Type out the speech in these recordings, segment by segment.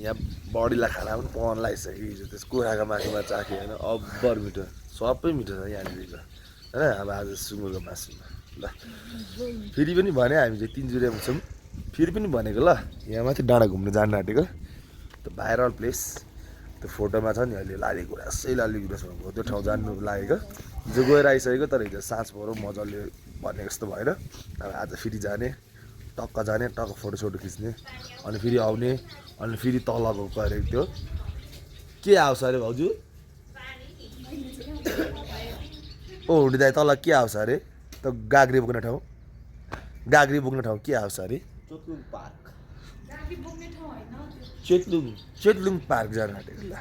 यहाँ बडीलाई खाना पनि पाउन लागिसक्यो हिजो त्यस कुखुराको मासुमा चाख्यो होइन अब्बर मिठो सबै मिठो छ यहाँनिर होइन अब आज सुँगुरको मासुमा ल फेरि पनि भने हामी चाहिँ तिनजुरेमा छौँ फेरि पनि भनेको ल यहाँ माथि डाँडा घुम्नु जानु आँटेको त्यो भाइरल प्लेस त्यो फोटोमा छ नि अहिले लालीगुराँसै लालीगुराँस भएको त्यो ठाउँ जानु लागेको हिजो गएर आइसकेको तर हिजो साँझ पऱ्यो मजाले भनेको जस्तो भएन अब आज फेरि जाने टक्क जाने टक्क फोटोसोटो खिच्ने अनि फेरि आउने अनि फेरि तल गएको अरे त्यो के आउँछ अरे भाउजू ओ हुँडी दाइ तल के आउँछ अरे त गाग्री बोक्ने ठाउँ के आउँछ अरे चोटलुङ पार्क चेटलुङ पार्क जानु आँटेको ल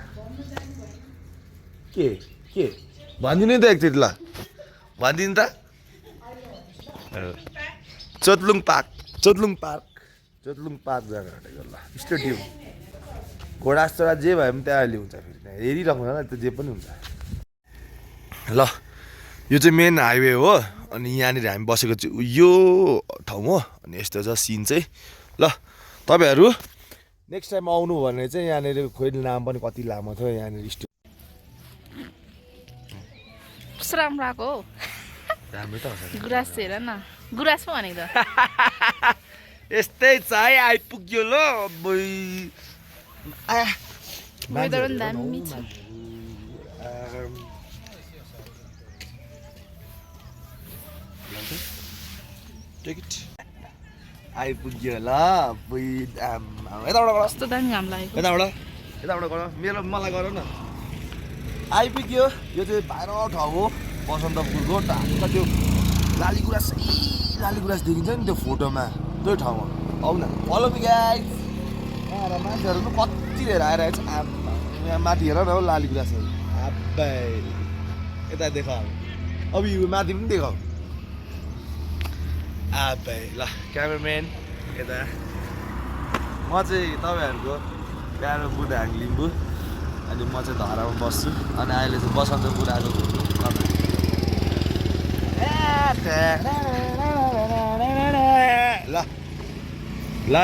के भनिदिनु त एकचोटि ल भनिदिनु त चोटलुङ पार्क जानु आँटेको ल स्टेडियम घोडास्टोरा जे भए पनि त्यहाँ अहिले हुन्छ फेरि त्यहाँ हेरिराख्नु होला त्यो जे पनि हुन्छ ल यो चाहिँ मेन हाइवे हो अनि यहाँनिर हामी बसेको चाहिँ यो ठाउँ हो अनि यस्तो छ सिन चाहिँ ल तपाईँहरू नेक्स्ट टाइम आउनु भने चाहिँ यहाँनिर खोइ नाम पनि कति लामो थियो यहाँनिर कस्तो राम्रो आएको हो राम्रो त गुराँस हेर न गुराँस पो भनेको त यस्तै छ है आइपुग्यो ल वेदर पनि दामी छ आइपुग्यो ल यताबाट कस्तो दामी घाम लागेको यताबाट गर मेरो मलाई गर न आइपुग्यो यो चाहिँ भाइरल ठाउँ हो बसन्तपुरको टाढा त्यो लालीगुराँस देखिन्छ नि त्यो फोटोमा त्यो ठाउँ हो आउ न फलो मी गाइस यहाँ मान्छेहरू पनि कति लिएर आइरहेको छ यहाँ माथि हेर न हौ लालीगुराँसहरू आब्बै यता देखाऊ अब यो माथि पनि देखाऊ आब्बै ल क्यामेराम्यान यता म चाहिँ तपाईँहरूको प्यारो बुढाङ लिम्बू अनि म चाहिँ धरामा बस्छु अनि अहिले चाहिँ बसन्तपुर आएको ल ल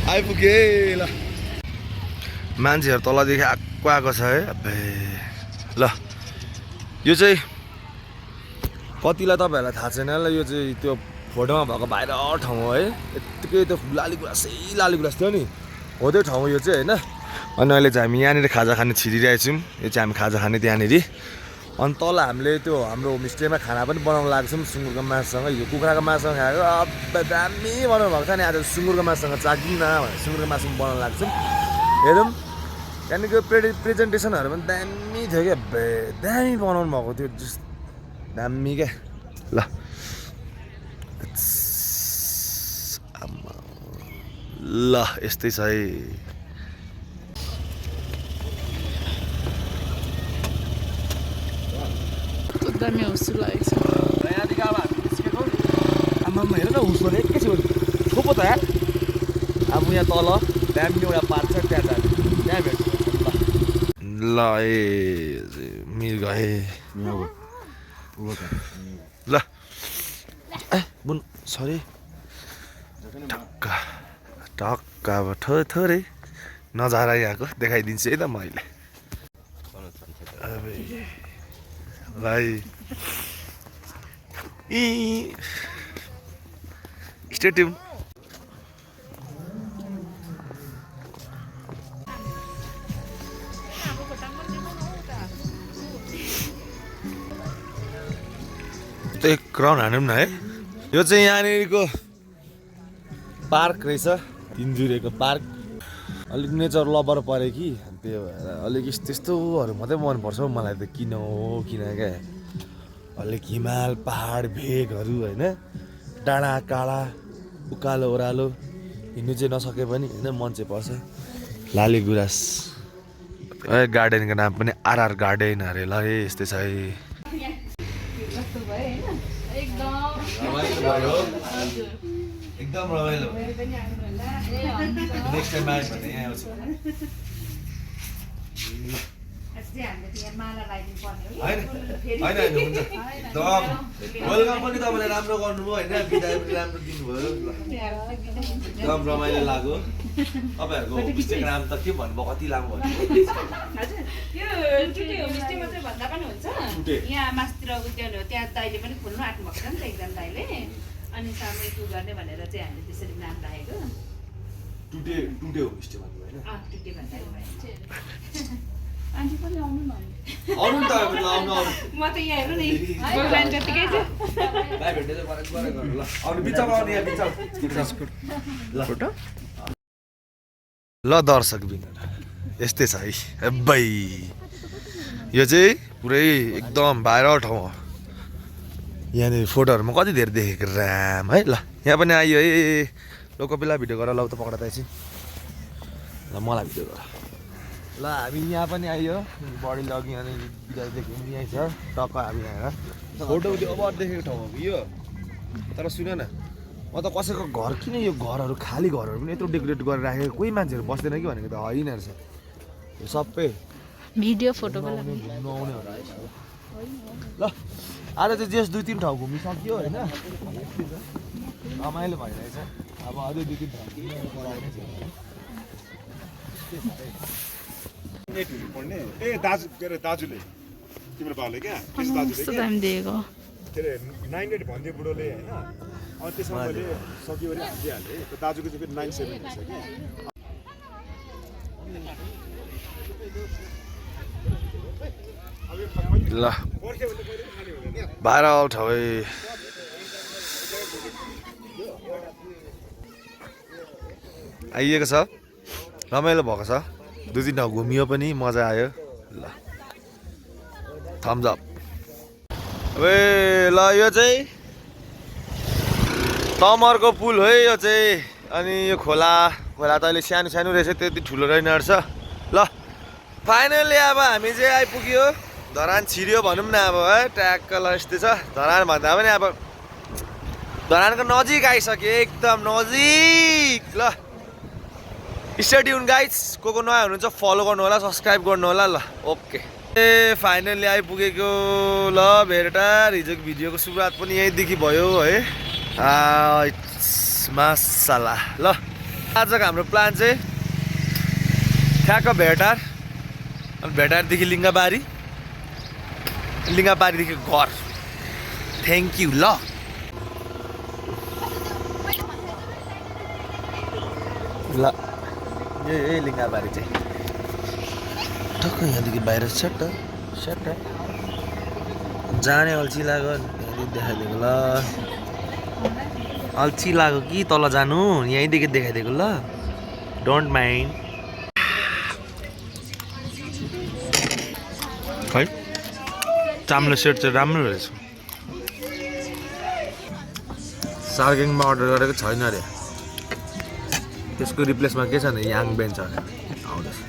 आइपुगे ल मान्छेहरू तलदेखि आएको छ है अबे ल यो चाहिँ कतिलाई तपाईँहरूलाई थाहा छैन ल यो चाहिँ त्यो फोटोमा भएको भाइरल ठाउँ हो है यत्तिकै त्यो लालीगुराँस थियो नि हो त्यो ठाउँ यो चाहिँ होइन अनि अहिले चाहिँ हामी यहाँनिर खाजा खाने छिरिरहेछौँ यो चाहिँ हामी खाजा खाने त्यहाँनिर अनि तल हामीले त्यो हाम्रो होमस्टेमा खाना पनि बनाउनु लागेको छौँ सुँगुरको मासुसँग यो कुखुराको मासुसँग खाएको अब दामी बनाउनु भएको छ नि आज सुँगुरको मासुसँग चाख्दिउँ न भनेर सुँगुरको मासु पनि बनाउनु लागेको छौँ हेरौँ त्यहाँदेखिको प्रेजेन्टेसनहरू पनि दामी थियो क्या दामी बनाउनु भएको थियो जस्ट दामी क्या ल ल यस्तै छ है दामी हुस्सु लागेको छ यहाँदेखि अब हामी निस्केको आमामा हेर न हुस्सो एकैछिन थोपो त यार अब यहाँ तल दामी एउटा पार्क छ त्यहाँ जाने त्यहाँ भेट्छु ल ए मिर गए ल ए बुन सरी टक्क अब थोरै नजारा यहाँको देखाइदिन्छु है त मैले भाइ स्टेडियम एक राउन्ड हानौँ न है यो चाहिँ यहाँनिरको पार्क रहेछ तिनजुरेको पार्क अलिक नेचर लभर पऱ्यो कि त्यो भएर अलिक त्यस्तोहरू मात्रै मनपर्छ हौ मलाई त किन हो किन क्या अलिक हिमाल पहाड भेगहरू होइन डाँडा काँडा उकालो ओह्रालो हिँड्नु चाहिँ नसके पनि होइन मन चाहिँ पर्छ लालीगुराँस गार्डनको नाम पनि आरआर गार्डन अरे ल यस्तै छ है एकदम रमाइलो नेक्स्ट टाइम आयो भने यहाँ आउँछु चाहिँ हामीले त यहाँ माला लगाइदिनु पर्ने हो होइन होइन होइन हुन्छ एकदम वेलकम पनि तपाईँले राम्रो गर्नुभयो होइन बिदाई पनि राम्रो दिनुभयो एकदम रमाइलो लाग्यो तपाईँहरूको इन्स्टाग्राम त के भन्नुभयो कति लामो भन्नुभयो हजुर यो टुटे होमस्टे मात्रै भन्दा पनि हुन्छ टुटे। यहाँ मास्तिर उद्यान हो त्यहाँ दाइले पनि खोल्नु आँट्नु भएको छ नि त एकजना दाइले अनि सामूहिक उ गर्ने भनेर चाहिँ हामीले त्यसरी नाम राखेको टुटे टुटे होमस्टे भन्नुभयो होइन टुटे भन्दा आन्टी पनि आउनु न आउनु नि तपाईँ पनि आउनु आउनु म त यहाँ हेर्नु नि भगवान् जतिकै छु भाइ भेट्ने चाहिँ बराबर गर्नु ल आउनु बिचमा आउनु यहाँ बिचमा ल फोटो ल दर्शक बिना यस्तै छ है हेब्बै यो चाहिँ पुरै एकदम भाइरल ठाउँ हो यहाँनिर फोटोहरूमा कति धेरै देखेको राम है ल यहाँ पनि आइयो है लोक बेला भिडियो गरेर लौ त पक्रा त एकछिन ल मलाई भिडियो गर ल हामी यहाँ पनि आइयो बढी लग्यो अनि बिदादेखि पनि यहीँ छ टक्क हामी यहाँ फोटो त्यो अब देखेको ठाउँ हो यो तर सुन न म त कसैको घर किन यो घरहरू खाली घरहरू पनि यत्रो डेकोरेट गरेर राखेको कोही मान्छेहरू बस्दैन कि भनेको त होइन रहेछ यो सबै भिडियो फोटोको लागि घुम्नु आउनेहरू आएछ ल आज चाहिँ जस 2-3 ठाउँ घुमिसक्यो होइन रमाइलो भइरहेछ अब अझै 2-3 ठाउँ पढ्ने ए दाजु के अरे दाजुले तिम्रो बाउले क्या कृष्ण दाजुले कस्तो क्या टाइम दिएको के अरे 98 भन्दै बुढोले होइन अनि त्यसमा मैले सक्यो भने हालिदिइहालेँ त्यो दाजुको चाहिँ फेरि 97 रहेछ क्या ल भाइरल ठाउँ आइएको छ रमाइलो भएको छ 2-3 ठाउँ घुमियो पनि मजा आयो ल थम्स अप अबे ल यो चाहिँ तमरको पुल हो यो चाहिँ अनि यो खोला खोला त अहिले सानो सानो रहेछ त्यति ठुलो रहेन रहेछ ल फाइनली अब हामी चाहिँ आइपुग्यो धरान छिर्यो भनौँ न अब है ट्याक्क ल यस्तै छ धरान भन्दा पनि अब धरानको नजिक आइसक्यो एकदम नजिक ल स्टे ट्युन गाइज को नयाँ हुनुहुन्छ फलो गर्नु होला सब्सक्राइब गर्नु होला ल ओके ए फाइनली आइपुगेको ल भेरटार हिजोको भिडियोको सुरुवात पनि यहीँदेखि भयो है मासाला ल आजको हाम्रो प्लान चाहिँ ठ्याक्क भेरटार अनि भेरटारदेखि लिङ्गाबारी लिङ्गाबारीदेखि घर थ्याङ्क यू ल ल यही लिङ्गाबारी चाहिँ टक्क यहाँदेखि बाहिर सट्ट सट्ट जाने अल्छी लाग्यो यहाँदेखि देखाइदिएको ल अल्छी लाग्यो कि तल जानु यहीँदेखि देखाइदिएको ल डोन्ट माइन्ड खै चाम्लो सेट चाहिँ राम्रो रहेछ सार्गेङमा अर्डर गरेको छैन अरे त्यसको रिप्लेसमा के छ भने याङ बेन्च आउँदैछ